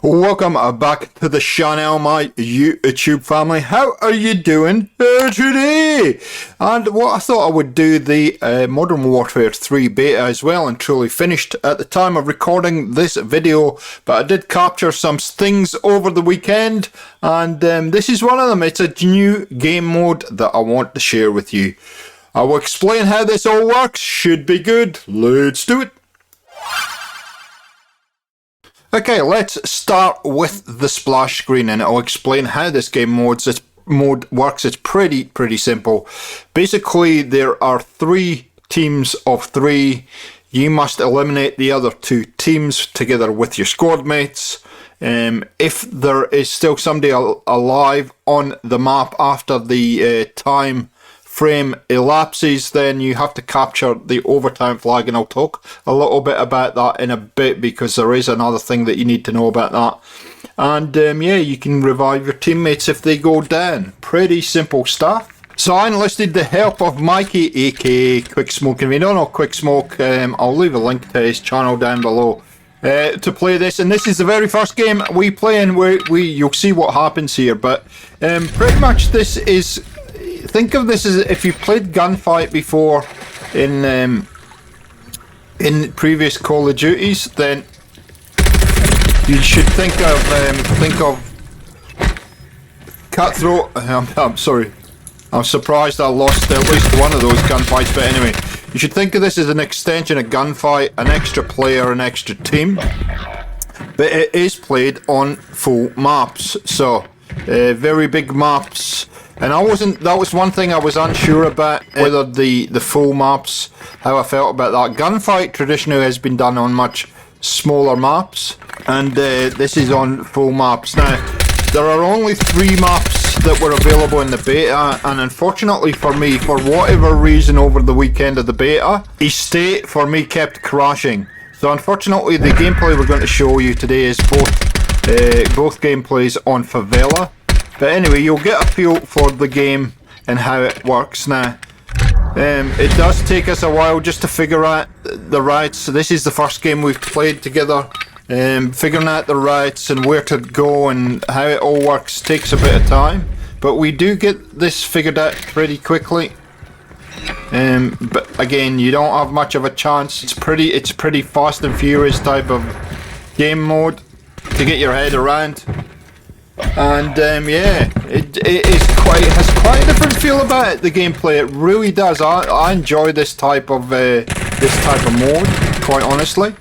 Welcome back to the channel, my YouTube family. How are you doing today? And what I thought I would do the Modern Warfare 3 beta as well, and truly finished at the time of recording this video, but I did capture some things over the weekend, and this is one of them. It's a new game mode that I want to share with you. I will explain how this all works. Should be good. Let's do it. Okay, let's start with the splash screen, and I'll explain how this game mode works. It's pretty simple. Basically, there are 3 teams of 3. You must eliminate the other 2 teams together with your squad mates. If there is still somebody alive on the map after the time frame elapses, then you have to capture the overtime flag, and I'll talk a little bit about that in a bit, because there is another thing that you need to know about that. And yeah, you can revive your teammates if they go down. Pretty simple stuff. So I enlisted the help of Mikey, aka Quick Smoke. If you don't know Quick Smoke, I'll leave a link to his channel down below to play this. And this is the very first game we play, and you'll see what happens here. But pretty much this is, think of this as if you've played Gunfight before in previous Call of Duties, then you should think of Cuthroat. I'm sorry, I'm surprised I lost at least one of those gunfights, but anyway, you should think of this as an extension of Gunfight, an extra player, an extra team, but it is played on full maps, so very big maps. And that was one thing I was unsure about, whether the full maps, how I felt about that. Gunfight traditionally has been done on much smaller maps, and this is on full maps. Now, there are only 3 maps that were available in the beta, and unfortunately for me, for whatever reason over the weekend of the beta, Estate for me kept crashing. So unfortunately, the gameplay we're going to show you today is both gameplays on Favela. But anyway, you'll get a feel for the game and how it works. Now, it does take us a while just to figure out the rights. So this is the first game we've played together. Figuring out the rights and where to go and how it all works takes a bit of time. But we do get this figured out pretty quickly. But again, you don't have much of a chance. It's pretty Fast and Furious type of game mode to get your head around. And yeah, it has quite a different feel about it. The gameplay, it really does. I enjoy this type of mode, quite honestly.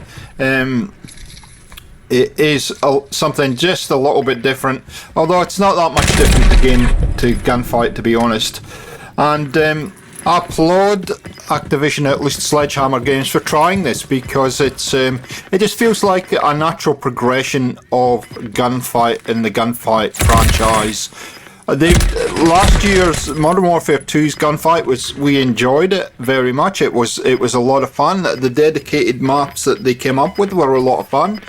It is something just a little bit different, although it's not that much different to Gunfight, to be honest. And I applaud Activision, at least Sledgehammer Games, for trying this, because it just feels like a natural progression of Gunfight in the Gunfight franchise. Last year's Modern Warfare 2's Gunfight we enjoyed it very much. It was a lot of fun. The dedicated maps that they came up with were a lot of fun,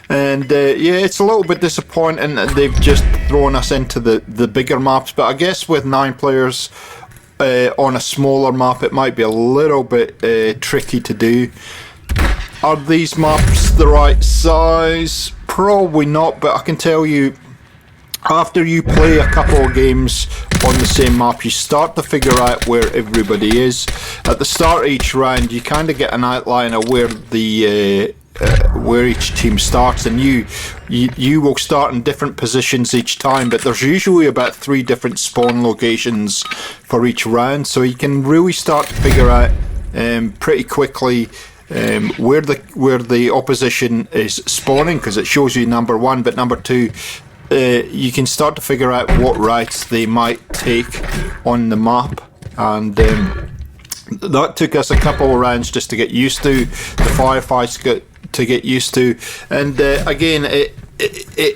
and yeah, it's a little bit disappointing that they've just thrown us into the bigger maps. But I guess with 9 players on a smaller map, it might be a little bit tricky to do. Are these maps the right size? Probably not, but I can tell you, after you play a couple of games on the same map, you start to figure out where everybody is. At the start of each round, you kind of get an outline of where where each team starts, and you will start in different positions each time, but there's usually about 3 different spawn locations for each round, so you can really start to figure out pretty quickly where the opposition is spawning, because it shows you number 1, but number 2, you can start to figure out what routes they might take on the map. And that took us a couple of rounds just to get used to, the firefights to get used to. And again, it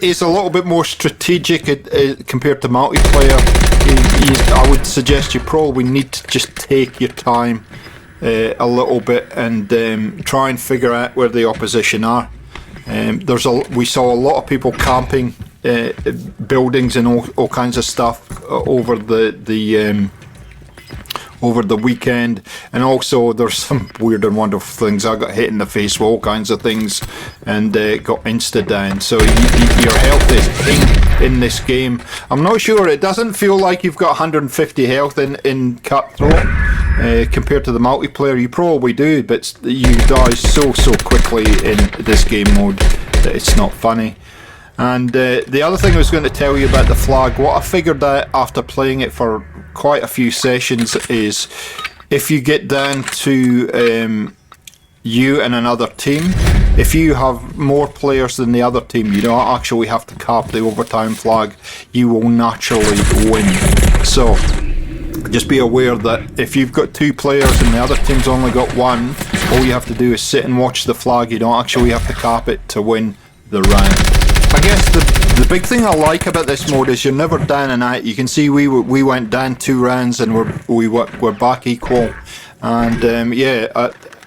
is a little bit more strategic compared to multiplayer. I would suggest you probably need to just take your time a little bit and try and figure out where the opposition are. We saw a lot of people camping buildings and all kinds of stuff over over the weekend, and also there's some weird and wonderful things. I got hit in the face with all kinds of things and got insta-down. So your health is king in this game. I'm not sure, it doesn't feel like you've got 150 health in Cuthroat. Compared to the multiplayer, you probably do, but you die so quickly in this game mode that it's not funny. And the other thing I was going to tell you about the flag, what I figured out after playing it for quite a few sessions is if you get down to you and another team, if you have more players than the other team, you don't actually have to cap the overtime flag, you will naturally win. So just be aware that if you've got 2 players and the other team's only got 1, all you have to do is sit and watch the flag. You don't actually have to cap it to win the round. I guess the big thing I like about this mode is you're never down and out. You can see we went down 2 rounds and we're back equal. And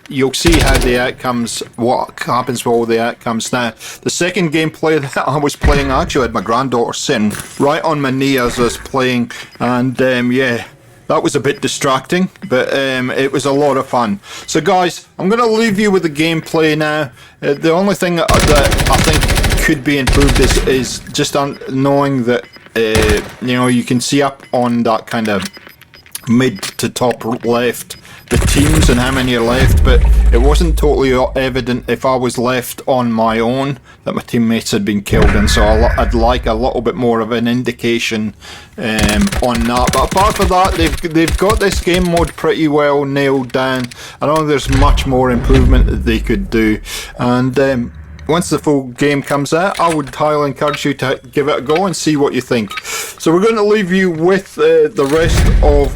you'll see how the outcomes, what happens with all the outcomes. Now, the second gameplay that I was playing, I actually had my granddaughter sitting right on my knee as I was playing, and that was a bit distracting, but it was a lot of fun. So guys, I'm going to leave you with the gameplay now. The only thing that I think could be improved is just knowing that you can see up on that kind of mid to top left the teams and how many are left, but it wasn't totally evident if I was left on my own that my teammates had been killed, and so I'd like a little bit more of an indication on that. But apart from that, they've got this game mode pretty well nailed down. I don't think there's much more improvement that they could do, and once the full game comes out, I would highly encourage you to give it a go and see what you think. So we're going to leave you with the rest of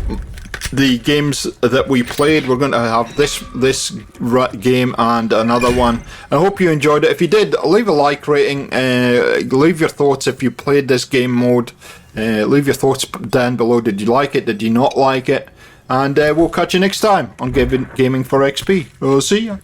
the games that we played. We're going to have this game and another one. I hope you enjoyed it. If you did, leave a like rating, leave your thoughts if you played this game mode, leave your thoughts down below. Did you like it? Did you not like it? And we'll catch you next time on Gaming for XP. We'll see ya.